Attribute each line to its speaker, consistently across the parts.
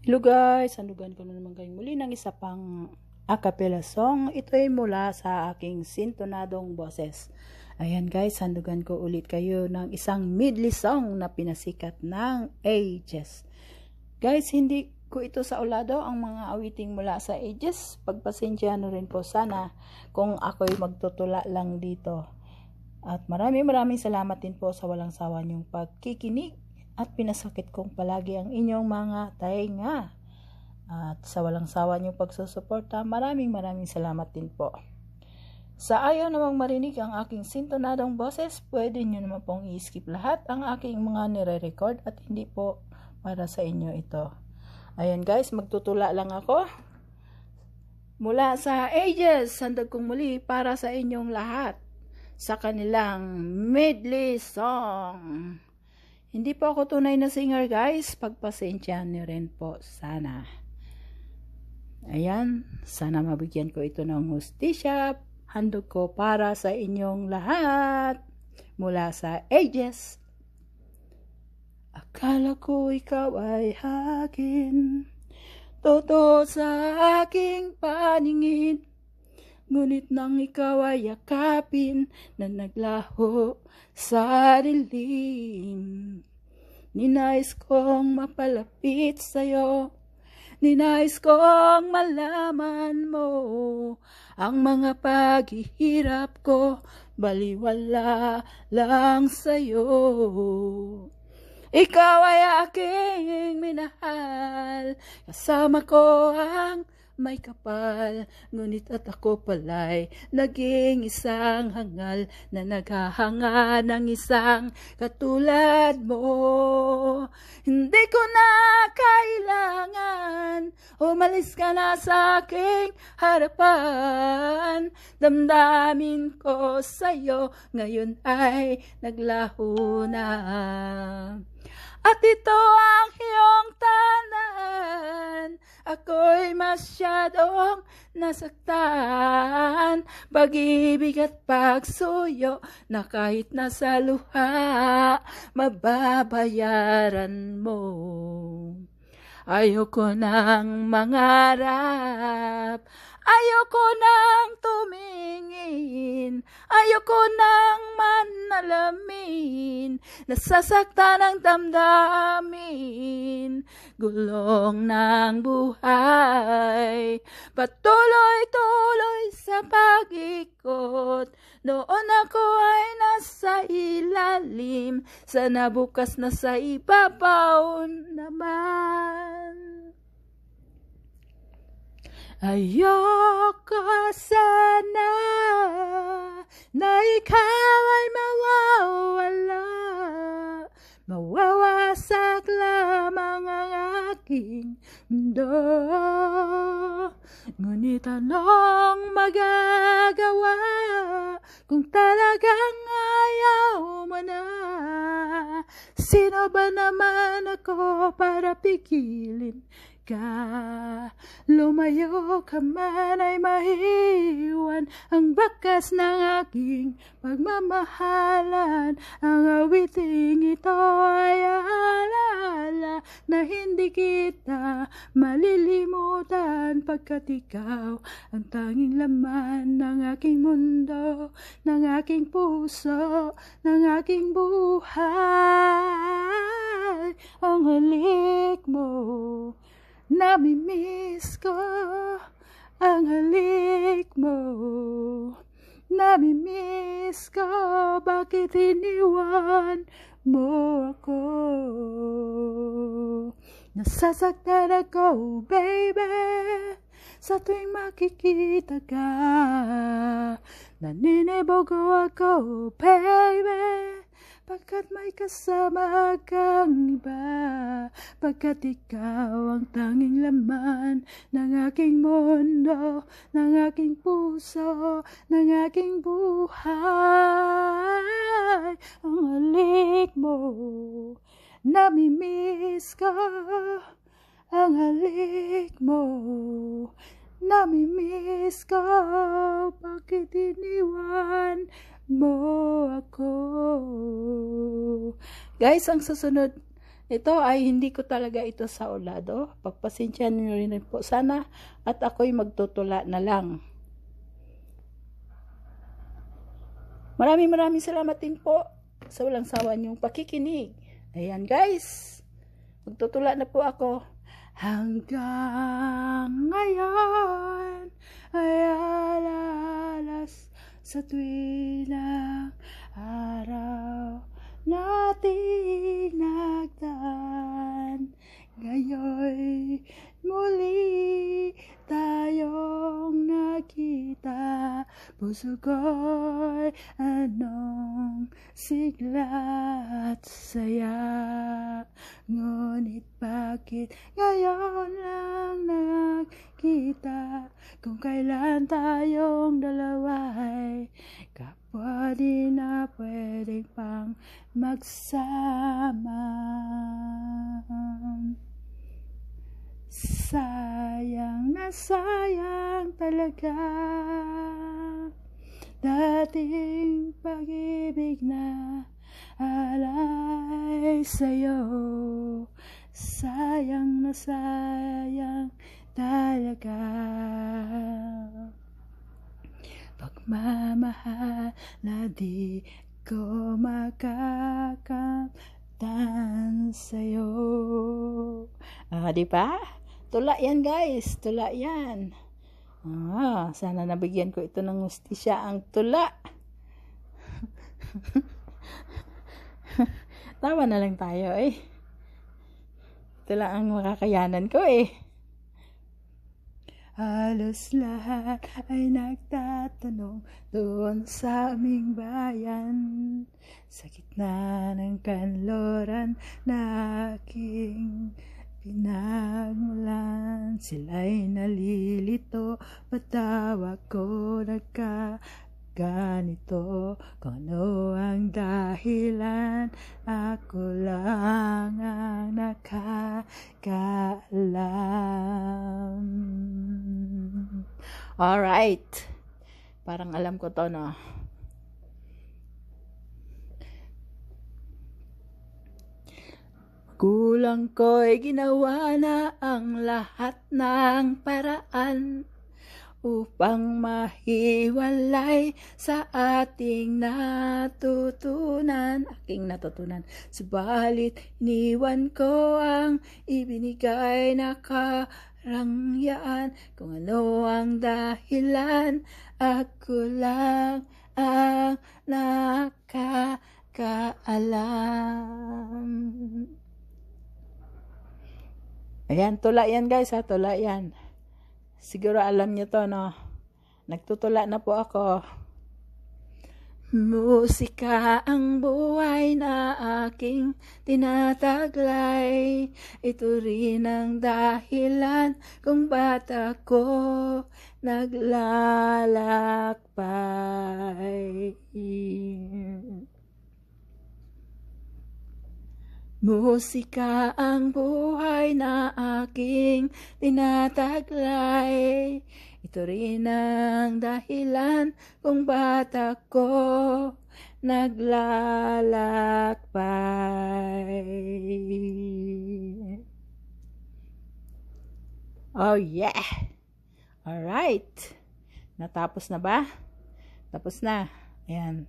Speaker 1: Hello guys, sandugan ko na naman kayo muli ng isa pang a cappella song. Ito ay mula sa aking sintonadong boses. Ayan guys, sandugan ko ulit kayo ng isang medley song na pinasikat ng Ages. Guys, hindi ko ito sa ulado ang mga awiting mula sa Ages. Pagpasensya na rin po sana kung ako'y magtutula lang dito. At maraming salamat din po sa walang sawa niyong pagkikinig. At pinasakit kong palagi ang inyong mga tainga. At sa walang sawa niyong pagsusuporta, maraming salamat din po. Sa ayaw namang marinig ang aking sintonadong boses, pwede niyo naman pong i-skip lahat ang aking mga nire-record at hindi po para sa inyo ito. Ayan guys, magtutula lang ako. Mula sa Ages, sandag kong muli para sa inyong lahat sa kanilang medley song. Hindi po ako tunay na singer guys, pagpasensya niyo rin po sana. Ayan, sana mabigyan ko ito ng hustisya. Handog ko para sa inyong lahat. Mula sa Ages. Akala ko ikaw ay akin, totoo sa aking paningin. Ngunit nang ikaw ay yakapin, na naglaho sa dilim. Ninais kong mapalapit sa'yo, ninais kong malaman mo ang mga paghihirap ko, baliwala lang sa'yo. Ikaw ay aking minahal, kasama ko ang may kapal, ngunit at ako pala'y naging isang hangal na naghahanga ng isang katulad mo. Hindi ko na kailangan umalis ka na sa aking harapan. Damdamin ko sa'yo ngayon ay naglaho na. At ito ang iyong tanan, ako'y masyadong nasaktan. Pag-ibig at pagsuyo na kahit nasa luha, mababayaran mo. Ayoko nang mangarap, ayoko nang tumingin, ayoko nang manalamin, nasasaktan ang damdamin, gulong ng buhay, patuloy-tuloy sa pag-ikot. Noon ako ay nasa ilalim, sana bukas na sa ibabaw naman. Ayoko sana na ikaw ay mawawala, mawawasak lamang ang aking mundo. Ngunit anong magagawa kung talagang ayaw mo na? Sino ba naman ako para pigilin ka? Lumayo ka man ay mahiwan ang bakas ng aking pagmamahalan. Ang awiting ito ay alaala na hindi kita malilimutan, pagkat ikaw ang tanging laman ng aking mundo, ng aking puso, ng aking buhay. Ang halik mo, namimiss ko, ang halik mo, namimiss ko. Bakit iniwan mo ako? Nasasaktan ako, baby, sa tuwing makikita ka. Naninibago ako, baby, pagkat may kasama kang iba, pagkat ikaw ang tanging laman ng aking mundo, ng aking puso, ng aking buhay. Ang halik mo, namimiss ko, ang halik mo, namimiss ko. Bakit iniwan mo ako? Guys, ang susunod Ito ay hindi ko talaga ito sa ulado. Pagpasensya niyo rin po sana at ako'y magtutula na lang. Maraming salamat din po sa walang sawa niyong pakikinig. Ayan guys, magtutula na po ako. Hanggang ngayon ay alalas sa tuwing araw nating nagdaan. Ngayon muli tayong nakita. Puso ko'y anong sigla at saya. Ngunit bakit ngayon lang nakita? Kung kailan tayong dalawa'y kapwa di na pwedeng pang magsama. Sayang na sayang talaga dating pag-ibig na alay sa'yo. Sayang na sayang talaga pagmamahal na di ko makakamtan sa'yo. Di ba? Tula yan guys, tula yan. Sana nabigyan ko ito ng hustisya ang tula. Tawa na lang tayo eh. Ito lang ang makakayanan ko eh. Halos lahat ay nagtatanong doon sa aming bayan. Sa gitna ng kanluran na aking pinagmulan, sila'y nalilito, ba't daw ako nagkaganito? Kung ano ang dahilan, ako lang ang nakakaalam. Alright, parang alam ko to, no? Kulang ko'y ginawa na ang lahat ng paraan upang mahiwalay sa aking natutunan. Subalit iniwan ko ang ibinigay na karangyaan. Kung ano ang dahilan, ako lang ang nakakaalam. Ayan, tula yan guys ha, tula yan. Siguro alam niyo to, no? Nagtutula na po ako. Musika ang buhay na aking tinataglay. Ito rin ang dahilan kung ba't ako naglalakbay. Musika ang buhay na aking tinataglay. Ito rin ang dahilan kung ba't ako naglalakbay. Oh yeah! Alright. Natapos na ba? Tapos na. Ayan.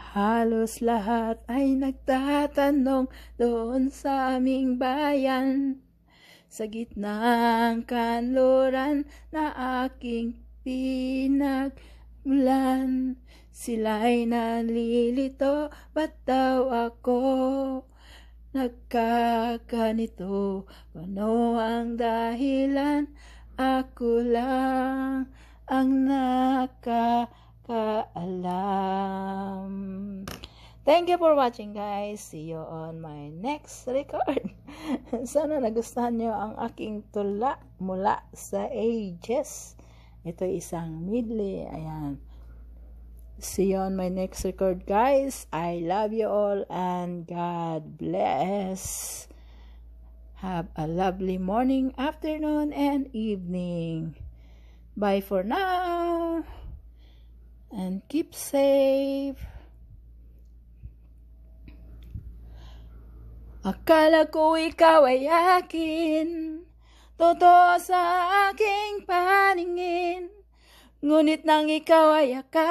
Speaker 1: Halos lahat ay nagtatanong doon sa aming bayan. Sa gitnang kanluran na aking pinagmulan, sila'y nalilito, ba't daw ako nagkaganito? Ano ang dahilan? Ako lang ang nakakaalam. Thank you for watching guys. See you on my next record. Sana nagustuhan nyo ang aking tula mula sa Ages. Ito isang medley. Ayan. See you on my next record guys. I love you all and God bless. Have a lovely morning, afternoon, and evening. Bye for now. And keep safe. Akala ko ikaw ay akin, totoo sa aking paningin, ngunit nang ikaw ay akala